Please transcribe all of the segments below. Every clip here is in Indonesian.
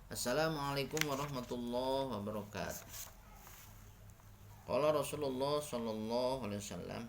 Assalamualaikum warahmatullahi wabarakatuh. Qala Rasulullah sallallahu alaihi wasallam,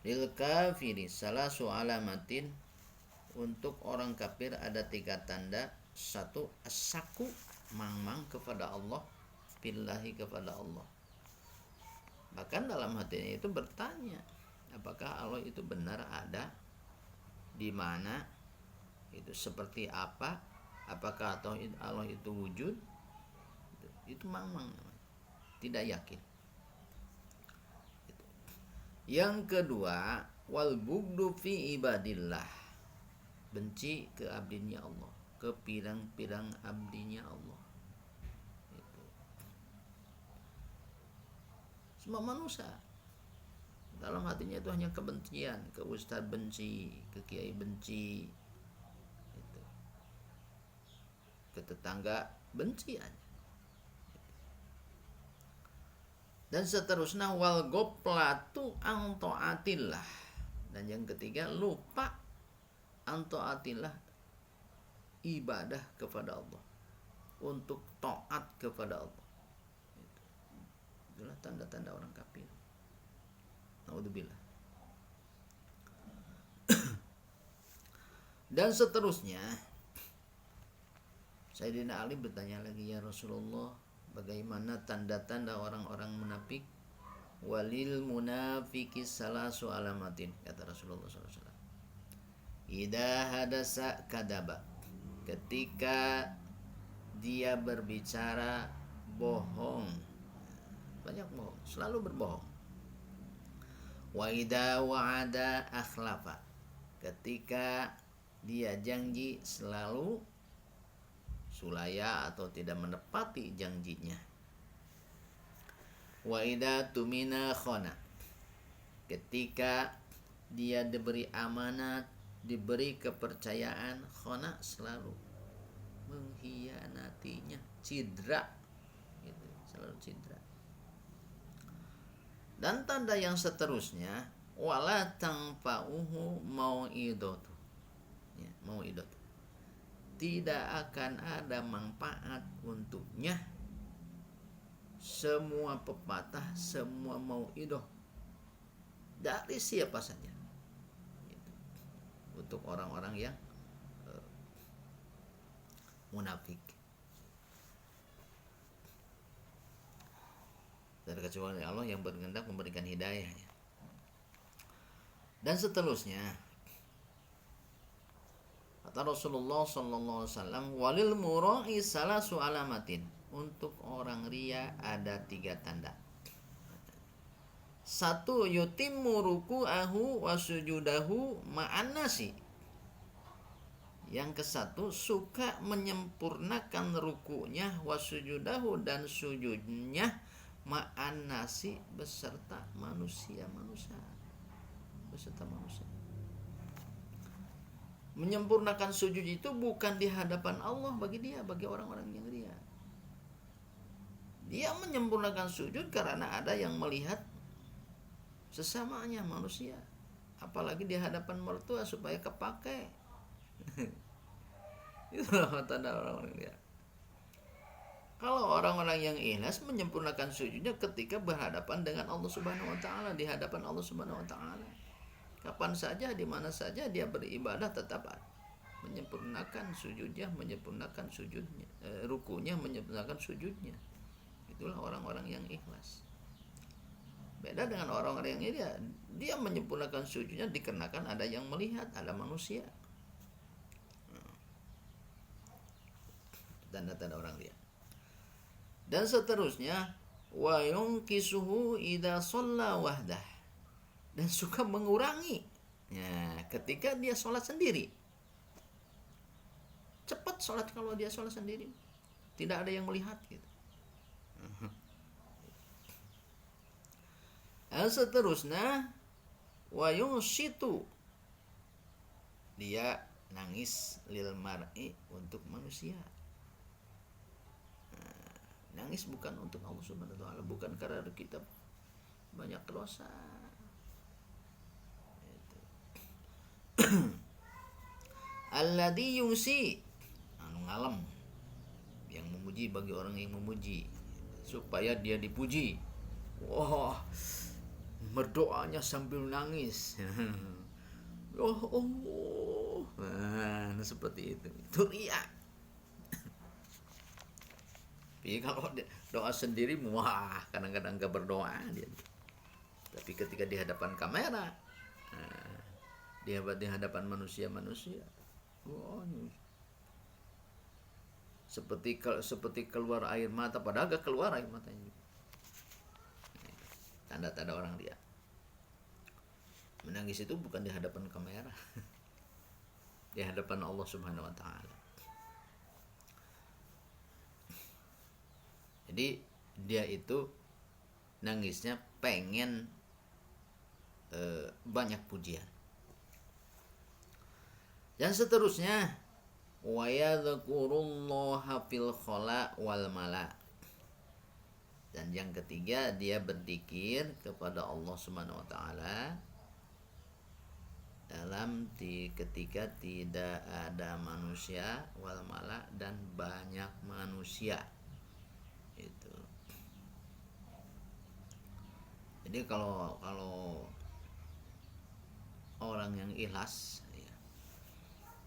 lil kafiri salasu alamatin, untuk orang kafir ada 3 tanda. Satu, asaku, mang-mang kepada Allah, billahi, kepada Allah. Bahkan dalam hatinya itu bertanya, apakah Allah itu benar ada, di mana, itu seperti apa, apakah Allah itu wujud. Itu mang-mang, tidak yakin. Yang kedua, wal bugdu fi ibadillah, benci ke abdinya Allah, ke pirang-pirang abdinya Allah. Itu. Semua manusia dalam hatinya itu hanya kebencian, ke ustaz benci, ke kiai benci, itu. Ke tetangga benci aja. Dan seterusnya, wal goplatu ang taatillah, dan yang ketiga, lupa ang taatillah, ibadah kepada Allah, untuk taat kepada Allah. Itulah tanda-tanda orang kafir. Naudzubillah. Dan seterusnya, Sayyidina Ali bertanya lagi, ya Rasulullah, bagaimana tanda-tanda orang-orang munafik? Walil munafiki salasu alamatin, kata Rasulullah SAW. Idza hadasa kadaba, ketika dia berbicara bohong, banyak bohong, selalu berbohong. Wa idza wa'ada akhlafa, ketika dia janji selalu sulaya atau tidak menepati janjinya. Wa idza tumina khana, ketika dia diberi amanat, diberi kepercayaan, khana, selalu mengkhianatinya, cidra, gitu, selalu cidra. Dan tanda yang seterusnya, wala tanfa'uhu mau'idatu, ya, mau'idatu, tidak akan ada manfaat untuknya semua pepatah, semua mau'idah dari siapa saja. Gitu. Untuk orang-orang yang munafik. Dan kecuali Allah yang berkehendak memberikan hidayah. Dan seterusnya, kata Rasulullah sallallahu alaihi wasallam, walil mura'i salasu alamatin, untuk orang ria ada 3 tanda. 1, yutimmu ruku'ahu wa sujudahu ma'an nasi. Yang ke-1, suka menyempurnakan ruku'nya, wa sujudahu, dan sujudnya, ma'an nasi, beserta manusia, beserta manusia. Menyempurnakan sujud itu bukan di hadapan Allah bagi dia, bagi orang-orang yang ria. Dia menyempurnakan sujud karena ada yang melihat sesamanya manusia, apalagi di hadapan mertua supaya kepake. Itulah tanda orang-orang ria. Kalau orang-orang yang ikhlas menyempurnakan sujudnya ketika berhadapan dengan Allah Subhanahu wa taala, di hadapan Allah Subhanahu wa taala. Kapan saja, di mana saja dia beribadah tetap menyempurnakan sujudnya, menyempurnakan sujudnya, rukunya, menyempurnakan sujudnya. Itulah orang-orang yang ikhlas. Beda dengan orang-orang yang ini, dia menyempurnakan sujudnya dikarenakan ada yang melihat, ada manusia. Tanda-tanda orang dia. Dan seterusnya, wa yunqisuhu idza shalla wahdah, dan suka mengurangi, ya, ketika dia sholat sendiri. Cepat sholat kalau dia sholat sendiri, tidak ada yang melihat, gitu. Dan seterusnya, wa yunsitu, dia nangis lil mar'i, untuk manusia. Nangis bukan untuk Allah Subhanahu wa taala, bukan karena kita banyak dosa. Alladzi yusi, anu mengalam, yang memuji bagi orang yang memuji, supaya dia dipuji. Wah, berdoanya sambil nangis. Oh Allah, nah, seperti itu riya. Tapi kalau doa sendiri, wah, kadang-kadang gak berdoa dia. Tapi ketika di hadapan kamera, di hadapan manusia, wah, seperti keluar air mata, padahal gak keluar air matanya. Tanda-tanda orang dia menangis itu bukan di hadapan kamera, di hadapan Allah Subhanahu wa taala. Jadi dia itu nangisnya pengen banyak pujian. Yang seterusnya, wa yadhkurullaha fil khala wal mala. Dan yang ketiga, dia berzikir kepada Allah Subhanahu wa taala dalam ketika tidak ada manusia, wal mala, dan banyak manusia. Itu. Jadi kalau orang yang ikhlas, ya,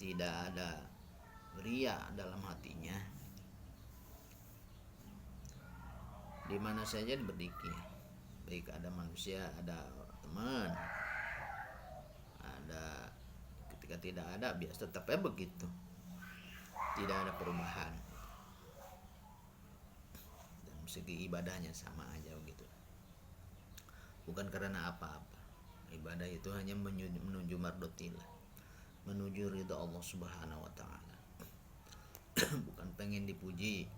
tidak ada riya dalam hatinya, di mana saja berzikir, baik ada manusia, ada teman, ada ketika tidak ada, biasa tetapnya begitu, tidak ada perubahan. Dan segi ibadahnya sama aja begitu, bukan karena apa-apa. Ibadah itu hanya menuju mardotillah, menuju ridha Allah Subhanahu wa taala. Bukan pengen dipuji,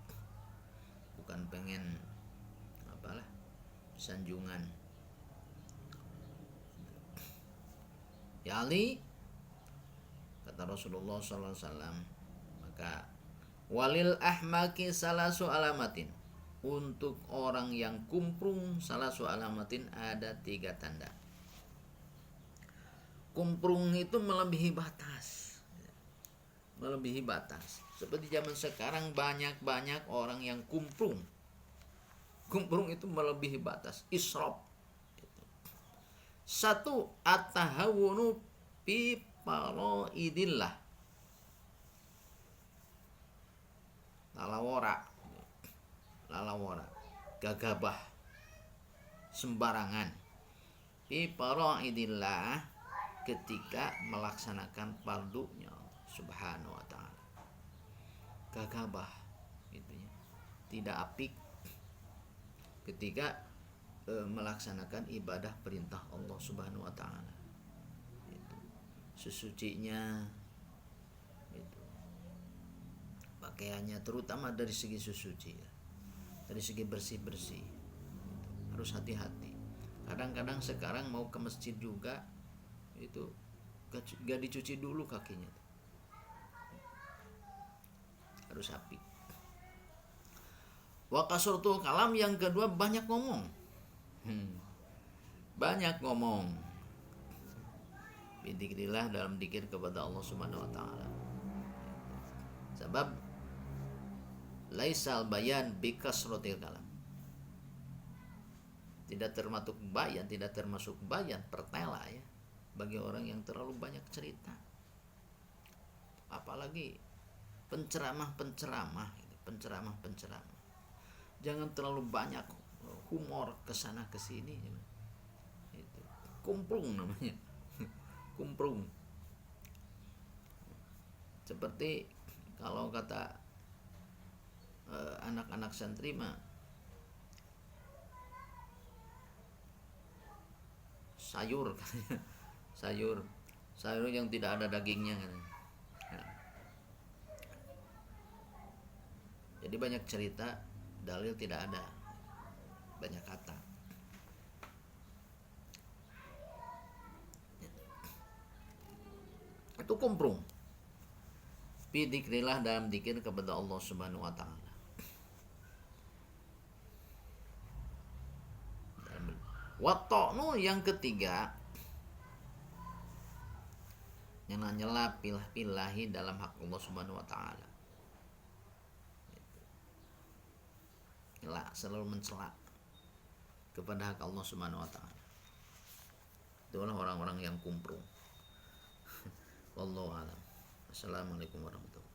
bukan pengen apalah sanjungan. Ya Ali, kata Rasulullah SAW, maka walil ahmaki salasu alamatin, untuk orang yang kumprung salasu alamatin ada 3 tanda. Kumprung itu melebihi batas, melebihi batas. Seperti zaman sekarang banyak orang yang kumprung. Kumprung itu melebihi batas, israf. 1, at-tahawunu fi faraidillah, lalawara, gagabah, sembarangan, fi faraidillah, ketika melaksanakan fardunya Subhanahu wa taala. Gagabah gitu ya, tidak apik ketika melaksanakan ibadah perintah Allah Subhanahu wa taala. Itu sesucinya, itu pakaiannya, terutama dari segi sesuci ya, dari segi bersih-bersih, itu harus hati-hati. Kadang-kadang sekarang mau ke masjid juga itu gak dicuci dulu kakinya, harus apik. Wa kasratul kalam, yang kedua banyak ngomong. Banyak ngomong. Bidzikrillah, dalam zikir kepada Allah Subhanahu wa taala. Sebab laisal bayan bi kasratil kalam. Tidak termasuk bayan pertela ya, bagi orang yang terlalu banyak cerita. Apalagi penceramah. Jangan terlalu banyak humor kesana kesini. Itu kumprung namanya. Kumprung. Seperti kalau kata anak-anak santri mah, sayur yang tidak ada dagingnya kan. Jadi banyak cerita, dalil tidak ada, banyak kata. Itu kumprung. Bidzikrillah, dalam zikir kepada Allah Subhanahu wa taala. Watoknu, yang ketiga, nyela-nyela pilah-pilahi dalam hak Allah Subhanahu wa taala. selalu mencela kepada hak Allah Subhanahu wa taala. Itulah orang-orang yang kumprung. Wallahu a'lam. Assalamualaikum warahmatullahi wabarakatuh.